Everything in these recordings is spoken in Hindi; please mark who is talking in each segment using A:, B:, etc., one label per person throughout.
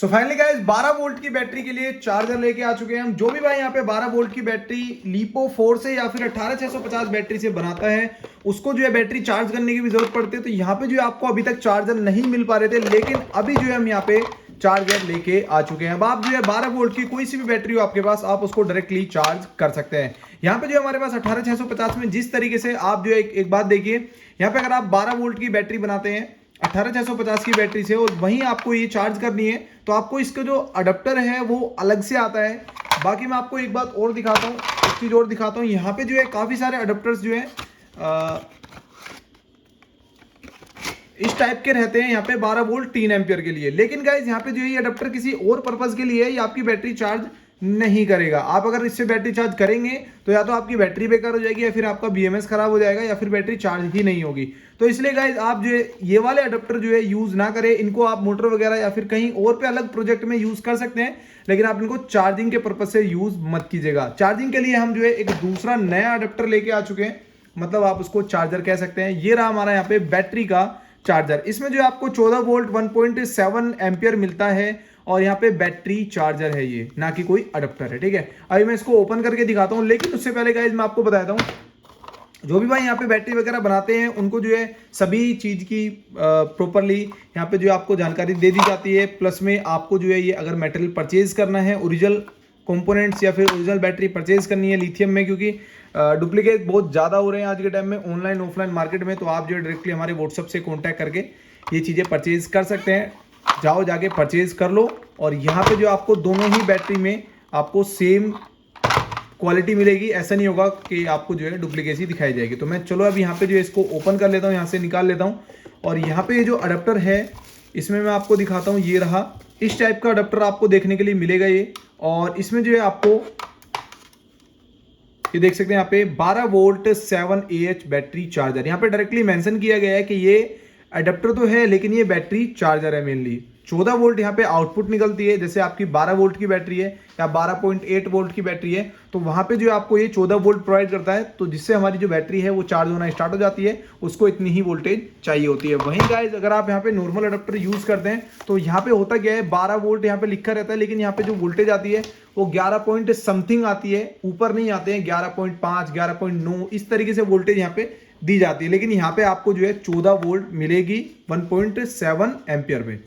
A: तो फाइनली गाइस 12 वोल्ट की बैटरी के लिए चार्जर लेके आ चुके हैं हम। जो भी भाई यहाँ पे 12 वोल्ट की बैटरी लिपो 4 से या फिर 18650 बैटरी से बनाता है, उसको जो है बैटरी चार्ज करने की भी जरूरत पड़ती है। तो यहाँ पे जो है आपको अभी तक चार्जर नहीं मिल पा रहे थे, लेकिन अभी जो है हम यहाँ पे चार्जर लेके आ चुके हैं। अब आप जो है 12 वोल्ट की कोई सी भी बैटरी हो आपके पास, आप उसको डायरेक्टली चार्ज कर सकते हैं। यहाँ पे जो है हमारे पास 18650 में जिस तरीके से आप जो है एक बात देखिए, यहाँ पे अगर आप 12 वोल्ट की बैटरी बनाते हैं 18650 की बैटरी से और वहीं आपको ये चार्ज करनी है, तो आपको इसका जो अडेप्टर है वो अलग से आता है। बाकी मैं आपको एक बात और दिखाता हूँ, एक चीज़ और दिखाता हूँ। यहाँ पे जो है काफ़ी सारे अडेप्टर्स जो है इस टाइप के रहते हैं यहाँ पे 12 वोल्ट 3 एम्पियर के लिए। लेकिन गाइज यहाँ पे जो है ये अडेप्टर किसी और पर्पज के लिए है, ये आपकी बैटरी चार्ज नहीं करेगा। आप अगर इससे बैटरी चार्ज करेंगे तो या तो आपकी बैटरी बेकार हो जाएगी, या फिर आपका बीएमएस खराब हो जाएगा, या फिर बैटरी चार्ज ही नहीं होगी। तो इसलिए गाइज आप जो है ये वाले अडेप्टर जो है यूज ना करें। इनको आप मोटर वगैरह या फिर कहीं और पे अलग प्रोजेक्ट में यूज कर सकते हैं, लेकिन आप इनको चार्जिंग के पर्पज से यूज मत कीजिएगा। चार्जिंग के लिए हम जो है एक दूसरा नया अडेप्टर लेके आ चुके हैं, मतलब आप उसको चार्जर कह सकते हैं। ये रहा हमारा यहाँ पे बैटरी का चार्जर। इसमें जो आपको 14 वोल्ट 1.7 एम्पियर मिलता है और यहाँ पे बैटरी चार्जर है, ये ना कि कोई अडेप्टर है। ठीक है, अभी मैं इसको ओपन करके दिखाता हूँ, लेकिन उससे पहले गाइज मैं आपको बताता हूँ, जो भी भाई यहाँ पे बैटरी वगैरह बनाते हैं उनको जो है सभी चीज की प्रॉपरली यहाँ पे जो आपको जानकारी दे दी जाती है। प्लस में आपको जो है ये अगर मेटेरियल परचेज करना है, ओरिजिनल कंपोनेंट्स या फिर ओरिजिनल बैटरी परचेज करनी है लिथियम में, क्योंकि डुप्लीकेट बहुत ज़्यादा हो रहे हैं आज के टाइम में ऑनलाइन ऑफलाइन मार्केट में, तो आप जो है डायरेक्टली हमारे व्हाट्सअप से कॉन्टैक्ट करके ये चीज़ें परचेज कर सकते हैं। जाओ जाके परचेज कर लो। और यहाँ पे जो आपको दोनों ही बैटरी में आपको सेम क्वालिटी मिलेगी, ऐसा नहीं होगा कि आपको जो है डुप्लीकेसी दिखाई जाएगी। तो मैं चलो अब यहाँ पे जो है इसको ओपन कर लेता हूँ, यहाँ से निकाल लेता हूँ। और यहाँ पे ये जो अडेप्टर है इसमें मैं आपको दिखाता हूँ, ये रहा। इस टाइप का अडेप्टर आपको देखने के लिए मिलेगा ये। और इसमें जो है आपको ये देख सकते हैं यहाँ पे 12 वोल्ट 7Ah बैटरी चार्जर। यहाँ पे डायरेक्टली मेंशन किया गया है कि ये अडेप्टर तो है लेकिन ये बैटरी चार्जर है मेनली। 14 वोल्ट यहाँ पे आउटपुट निकलती है, जैसे आपकी 12 वोल्ट की बैटरी है या 12.8 वोल्ट की बैटरी है, तो वहाँ पे जो आपको ये 14 वोल्ट प्रोवाइड करता है, तो जिससे हमारी जो बैटरी है वो चार्ज होना स्टार्ट हो जाती है। उसको इतनी ही वोल्टेज चाहिए होती है। वहीं गाइज अगर आप यहाँ पे नॉर्मल अडेप्टर यूज करते हैं तो यहाँ पे होता क्या है, 12 वोल्ट यहाँ पे लिखा रहता है, लेकिन यहाँ पे जो वोल्टेज आती है वो 11 पॉइंट समथिंग आती है, ऊपर नहीं आते हैं। 11.5 11.9 इस तरीके से वोल्टेज यहाँ पे दी जाती है। लेकिन यहाँ पे आपको जो है 14 वोल्ट मिलेगी 1.7 एम्पियर पे।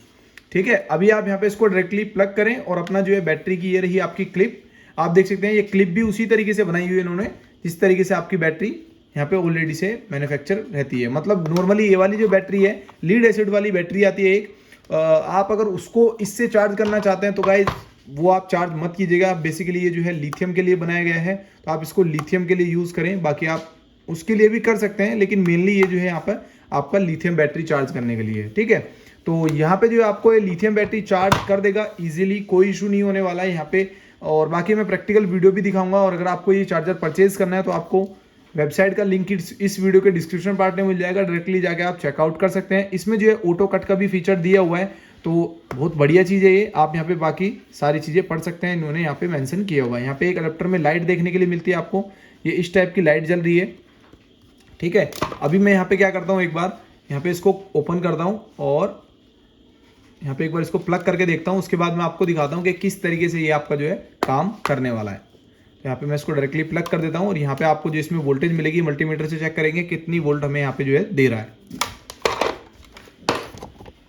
A: ठीक है, अभी आप यहाँ पे इसको डायरेक्टली प्लग करें और अपना जो है बैटरी की ये रही आपकी क्लिप। आप देख सकते हैं ये क्लिप भी उसी तरीके से बनाई हुई है इन्होंने, जिस तरीके से आपकी बैटरी यहाँ पे ऑलरेडी से मैन्युफैक्चर रहती है। मतलब नॉर्मली ये वाली जो बैटरी है, लीड एसिड वाली बैटरी आती है एक, आप अगर उसको इससे चार्ज करना चाहते हैं तो गाइज वो आप चार्ज मत कीजिएगा। बेसिकली ये जो है लिथियम के लिए बनाया गया है, तो आप इसको लिथियम के लिए यूज़ करें। बाकी आप उसके लिए भी कर सकते हैं, लेकिन मेनली ये जो है यहाँ पर आपका लिथियम बैटरी चार्ज करने के लिए। ठीक है, तो यहाँ पे जो है आपको ये लिथियम बैटरी चार्ज कर देगा इजीली, कोई इशू नहीं होने वाला है यहाँ पे। और बाकी मैं प्रैक्टिकल वीडियो भी दिखाऊंगा। और अगर आपको ये चार्जर परचेज करना है तो आपको वेबसाइट का लिंक इस वीडियो के डिस्क्रिप्शन पार्ट में मिल जाएगा, डायरेक्टली जाके आप चेकआउट कर सकते हैं। इसमें जो है ऑटो कट का भी फीचर दिया हुआ है, तो बहुत बढ़िया चीज़ है ये। आप यहाँ पे बाकी सारी चीज़ें पढ़ सकते हैं, इन्होंने यहाँ पे मेंशन किया हुआ है। यहाँ पे एक अडेप्टर में लाइट देखने के लिए मिलती है आपको, ये इस टाइप की लाइट जल रही है। ठीक है, अभी मैं यहाँ पे क्या करता हूँ, एक बार यहाँ पे इसको ओपन करता हूँ और यहाँ पे एक बार इसको प्लग करके देखता हूँ। उसके बाद मैं आपको दिखाता हूँ कि किस तरीके से ये आपका जो है काम करने वाला है। तो यहाँ पे मैं इसको डायरेक्टली प्लग कर देता हूँ और यहाँ पे आपको जो इसमें वोल्टेज मिलेगी, मल्टीमीटर से चेक करेंगे कितनी वोल्ट हमें यहाँ पे जो है दे रहा है।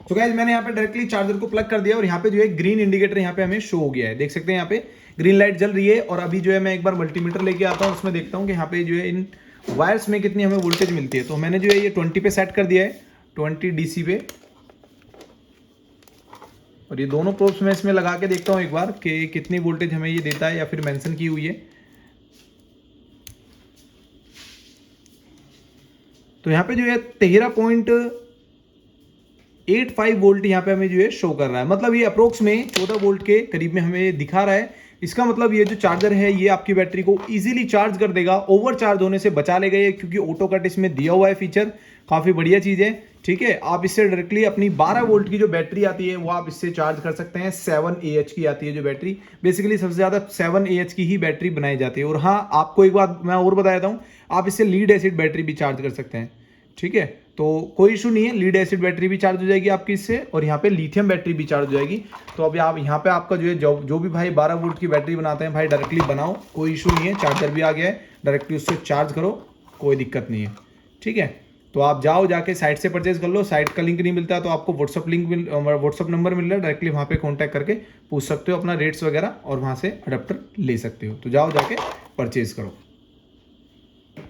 A: तो गाइस मैंने यहाँ पे डायरेक्टली चार्जर को प्लग कर दिया और यहाँ पे जो है ग्रीन इंडिकेटर यहाँ पे हमें शो हो गया है। देख सकते हैं यहाँ पे ग्रीन लाइट जल रही है। और अभी जो है मैं एक बार मल्टीमीटर लेके आता हूँ, उसमें देखता हूँ कि यहाँ पे जो है इन वायर्स में कितनी हमें वोल्टेज मिलती है। तो मैंने जो है ये 20 पे सेट कर दिया है, 20 DC पे। और ये दोनों प्रोब्स मैं इसमें लगा के देखता हूँ एक बार कि कितनी वोल्टेज हमें ये देता है या फिर मेंशन की हुई है। तो यहाँ पे जो है 13.85 वोल्ट यहाँ पे हमें जो है शो कर रहा है। मतलब ये अप्रोक्स में 14 वोल्ट के करीब में हमें दिखा रहा है। इसका मतलब ये जो चार्जर है ये आपकी बैटरी को इजीली चार्ज कर देगा, ओवर चार्ज होने से बचा लेगा ये, क्योंकि ऑटो कट इसमें दिया हुआ है फीचर। काफ़ी बढ़िया चीज़ है। ठीक है, आप इससे डायरेक्टली अपनी 12 वोल्ट की जो बैटरी आती है वो आप इससे चार्ज कर सकते हैं। 7Ah की आती है जो बैटरी, बेसिकली सबसे ज़्यादा 7Ah की ही बैटरी बनाई जाती है। और हाँ, आपको एक बात मैं और बता देता हूँ, आप इससे लीड एसिड बैटरी भी चार्ज कर सकते हैं। ठीक है, तो कोई इशू नहीं है, लीड एसिड बैटरी भी चार्ज हो जाएगी आपकी इससे, और यहाँ पे लिथियम बैटरी भी चार्ज हो जाएगी। तो अभी आप यहाँ पे आपका जो है जो भी भाई 12 वोल्ट की बैटरी बनाते हैं भाई, डायरेक्टली बनाओ, कोई इशू नहीं है। चार्जर भी आ गया है, डायरेक्टली उससे चार्ज करो, कोई दिक्कत नहीं है, ठीक है। तो आप जाओ जाके साइट से परचेज कर लो। साइट का लिंक नहीं मिलता तो आपको व्हाट्सअप नंबर मिल रहा है, डायरेक्टली वहाँ पे कॉन्टैक्ट करके पूछ सकते हो अपना रेट्स वगैरह, और वहाँ से अडेप्टर ले सकते हो। तो जाओ जाके परचेज करो।